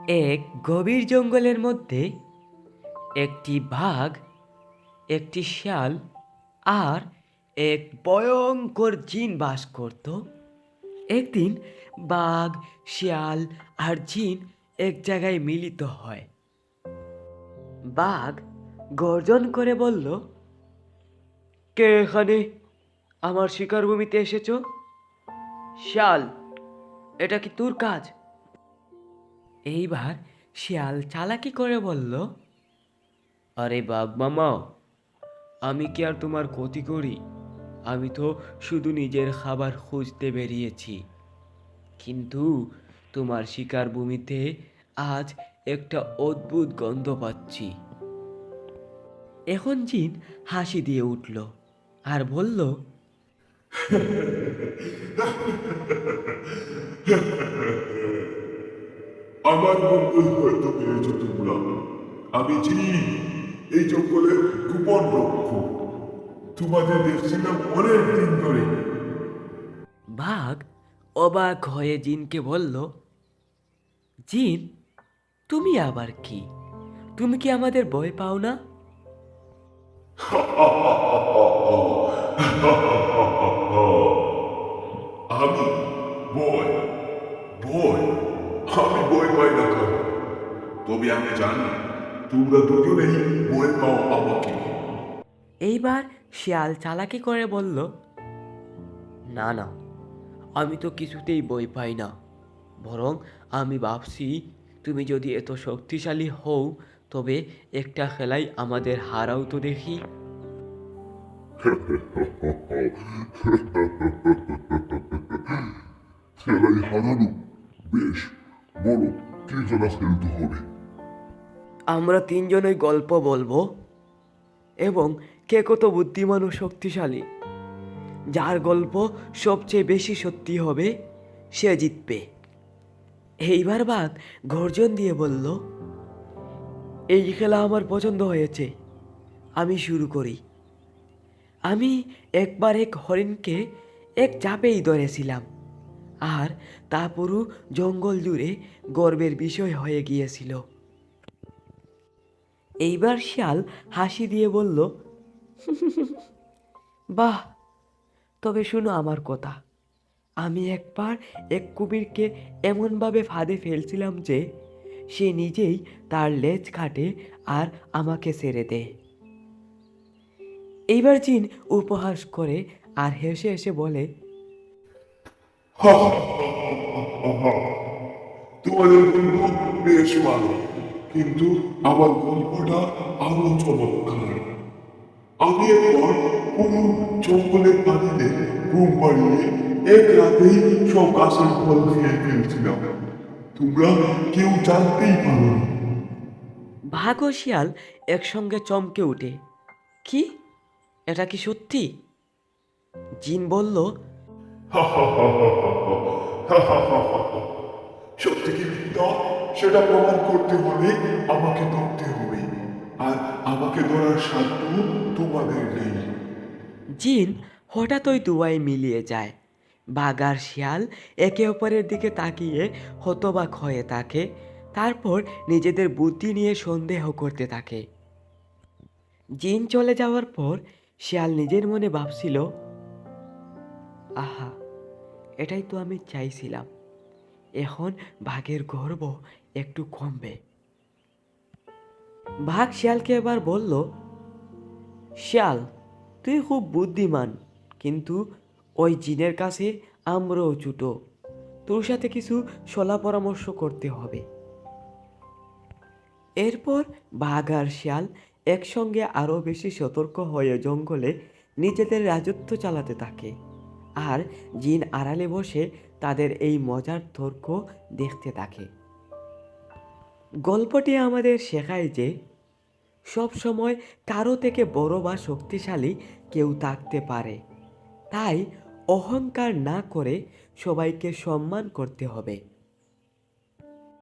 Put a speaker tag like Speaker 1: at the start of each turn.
Speaker 1: এক গভীর জঙ্গলের মধ্যে একটি বাঘ, একটি শিয়াল আর এক ভয়ঙ্কর জিন বাস করত। একদিন বাঘ, শিয়াল আর জিন এক জায়গায় মিলিত হয়। বাঘ গর্জন করে বলল, কে এখানে আমার শিকার ভূমিতে এসেছ? শিয়াল, এটা কি তোর কাজ? এইবার শিয়াল চালাকি করে বলল, আরে বাঘ মামা, আমি কি আর তোমার ক্ষতি করি? আমি তো শুধু নিজের খাবার খুঁজতে বেরিয়েছি। কিন্তু তোমার শিকার ভূমিতে আজ একটা অদ্ভুত গন্ধ পাচ্ছি। এখন জিন হাসি দিয়ে উঠল আর বলল,
Speaker 2: আমার মঙ্গল হয়তো পেয়েছ তোমরা। আমি চিনি এই জঙ্গলের গোপন রক্ষক। তোমাদের দেখছিলাম অনেক দিন ধরে।
Speaker 1: বাঘ অবাক হয়ে জিনকে বলল, জিন, তুমি আবার কি? তুমি কি আমাদের ভয় পাও না?
Speaker 2: আমি ভয় ভয় আমি ভয় পাই না কারো। তবে আমি জানি তোমরা দুজনেই ভয় পাও আমাকে।
Speaker 1: এইবার শিয়াল চালাকি করে বলল, না না, আমি তো কিছুতেই ভয় পাই না। বরং আমি ভাবছি, তুমি যদি এত শক্তিশালী হও তবে একটা খেলাই আমাদের হারাও তো দেখি।
Speaker 2: খেলাই হারানো? বেশ, বলো কি খেলা খেলতে হবে?
Speaker 1: আমরা তিনজনই গল্প বলবো এবং কে কত বুদ্ধিমান ও শক্তিশালী। যার গল্প সবচেয়ে বেশি সত্যি হবে সে জিতবে। এইবার বাঘ গর্জন দিয়ে বলল, এই খেলা আমার পছন্দ হয়েছে, আমি শুরু করি। আমি একবার এক হরিণকে এক চাপেই ধরেছিলাম, আর তা পুরো জঙ্গল জুড়ে গর্বের বিষয় হয়ে গিয়েছিল। এইবার শিয়াল হাসি দিয়ে বলল, বাহ, তবে শুনো আমার কথা। আমি একবার এক কুমিরকে এমনভাবে ফাঁদে ফেলছিলাম যে সে নিজেই তার লেজ কাটে আর আমাকে ছেড়ে দেয়। এইবার জিন উপহাস করে আর হেসে হেসে বলে,
Speaker 2: তোমাদের গল্প বেশ ভালো, কিন্তু আমার গল্পটা আরো চমৎকার। আমি একবার পুরো জঙ্গলের পানিতে ঘুম পাড়িয়ে এক রাতেই সব গাছের ফল খেয়ে ফেলছিলাম। তোমরা কেউ জানতেই পারো।
Speaker 1: বাঘ ও শিয়াল একসঙ্গে চমকে উঠে, কি, এটা কি সত্যি? জিন বলল,
Speaker 2: সত্যি কি মিথ্যা সেটা প্রমাণ করতে হলে আমাকে ধরতে হবে, আর আমাকে ধরার সাধ্য তোমাদের নেই।
Speaker 1: জিন হঠাৎই দুয়ায় মিলিয়ে যায়। বাঘ আর শিয়াল একে অপরের দিকে তাকিয়ে হতবাক হয়ে থাকে, তারপর নিজেদের বুদ্ধি নিয়ে সন্দেহ করতে থাকে। জিন চলে যাওয়ার পর শিয়াল নিজের মনে ভাবছিল, আহা, এটাই তো আমি চাইছিলাম। এখন বাঘের গর্ব একটু কমবে। বাঘ শিয়ালকে এবার বলল, শিয়াল, তুই খুব বুদ্ধিমান, কিন্তু ওই জিনের কাছে আমরাও ছুটো। তোর সাথে কিছু সলা পরামর্শ করতে হবে। এরপর বাঘ আর শিয়াল একসঙ্গে আরও বেশি সতর্ক হয়ে জঙ্গলে নিজেদের রাজত্ব চালাতে থাকে, আর জিন আড়ালে বসে তাদের এই মজার তর্ক দেখতে থাকে। গল্পটি আমাদের শেখায় যে সব সময় কারো থেকে বড় বা শক্তিশালী কেউ থাকতে পারে, তাই অহংকার না করে সবাইকে সম্মান করতে হবে।